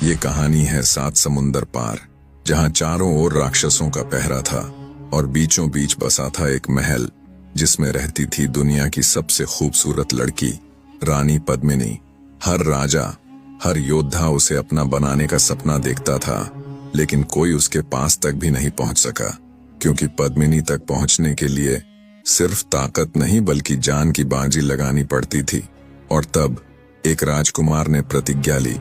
ये कहानी है 7 समुंदर पार, जहां चारों ओर राक्षसों का पहरा था और बीचों बीच बसा था एक महल जिसमें रहती थी दुनिया की सबसे खूबसूरत लड़की रानी पद्मिनी। हर राजा, हर योद्धा उसे अपना बनाने का सपना देखता था, लेकिन कोई उसके पास तक भी नहीं पहुंच सका, क्योंकि पद्मिनी तक पहुंचने के लिए सिर्फ ताकत नहीं बल्कि जान की बाजी लगानी पड़ती थी। और तब एक राजकुमार ने प्रतिज्ञा ली,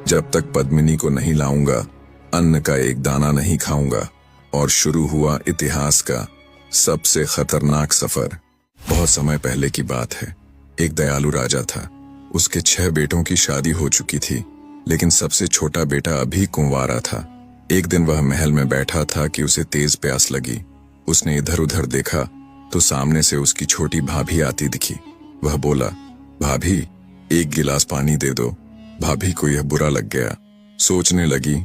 जब तक पद्मिनी को नहीं लाऊंगा, अन्न का एक दाना नहीं खाऊंगा। और शुरू हुआ इतिहास का सबसे खतरनाक सफर। बहुत समय पहले की बात है। एक दयालु राजा था। उसके 6 बेटों की शादी हो चुकी थी, लेकिन सबसे छोटा बेटा अभी कुंवारा था। एक दिन वह महल में बैठा था कि उसे तेज प्यास लगी। उसने इधर उधर देखा तो सामने से उसकी छोटी भाभी आती दिखी। वह बोला, भाभी, एक गिलास पानी दे दो। भाभी को यह बुरा लग गया। सोचने लगी,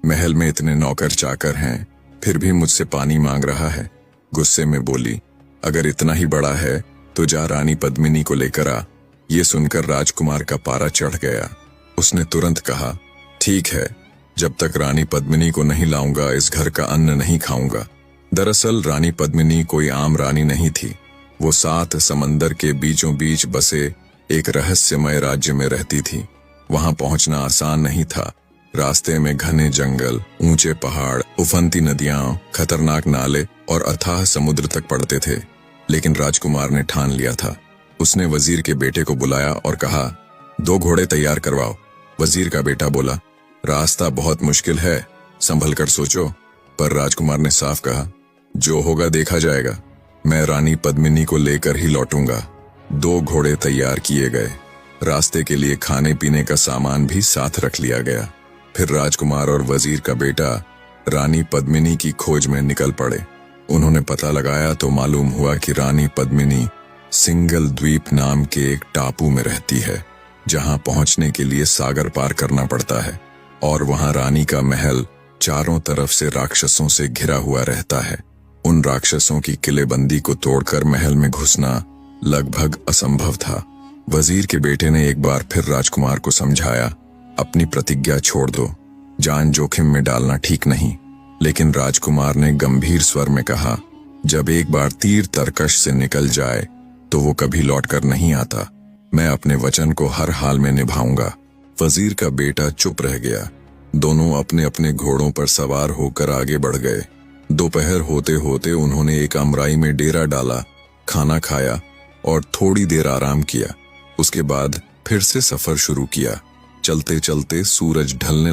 महल में इतने नौकर चाकर हैं, फिर भी मुझसे पानी मांग रहा है। गुस्से में बोली, अगर इतना ही बड़ा है तो जा रानी पद्मिनी को लेकर आ। ये सुनकर राजकुमार का पारा चढ़ गया। उसने तुरंत कहा, ठीक है, जब तक रानी पद्मिनी को नहीं लाऊंगा इस घर का अन्न नहीं खाऊंगा। दरअसल रानी पद्मिनी कोई आम रानी नहीं थी। वो 7 समंदर के बीचों बीच बसे एक रहस्यमय राज्य में रहती थी। वहां पहुंचना आसान नहीं था। रास्ते में घने जंगल, ऊंचे पहाड़, उफनती नदियां, खतरनाक नाले और अथाह समुद्र तक पड़ते थे। लेकिन राजकुमार ने ठान लिया था। उसने वजीर के बेटे को बुलाया और कहा, 2 घोड़े तैयार करवाओ। वजीर का बेटा बोला, रास्ता बहुत मुश्किल है, संभल कर सोचो। पर राजकुमार ने साफ कहा, जो होगा देखा जाएगा। मैं रानी पद्मिनी को लेकर ही लौटूंगा। 2 घोड़े तैयार किए गए। रास्ते के लिए खाने पीने का सामान भी साथ रख लिया गया। फिर राजकुमार और वजीर का बेटा रानी पद्मिनी की खोज में निकल पड़े। उन्होंने पता लगाया तो मालूम हुआ कि रानी पद्मिनी सिंगल द्वीप नाम के एक टापू में रहती है, जहां पहुंचने के लिए सागर पार करना पड़ता है। और वहां रानी का महल चारों तरफ से राक्षसों से घिरा हुआ रहता है। उन राक्षसों की किलेबंदी को तोड़कर महल में घुसना लगभग असंभव था। वजीर के बेटे ने एक बार फिर राजकुमार को समझाया, अपनी प्रतिज्ञा छोड़ दो, जान जोखिम में डालना ठीक नहीं। लेकिन राजकुमार ने गंभीर स्वर में कहा, जब एक बार तीर तरकश से निकल जाए तो वो कभी लौटकर नहीं आता। मैं अपने वचन को हर हाल में निभाऊंगा। वजीर का बेटा चुप रह गया। दोनों अपने अपने घोड़ों पर सवार होकर आगे बढ़ गए। दोपहर होते होते उन्होंने एक अमराई में डेरा डाला, खाना खाया और थोड़ी देर आराम किया। उसके बाद फिर से सफर शुरू किया। चलते चलते सूरज ढलने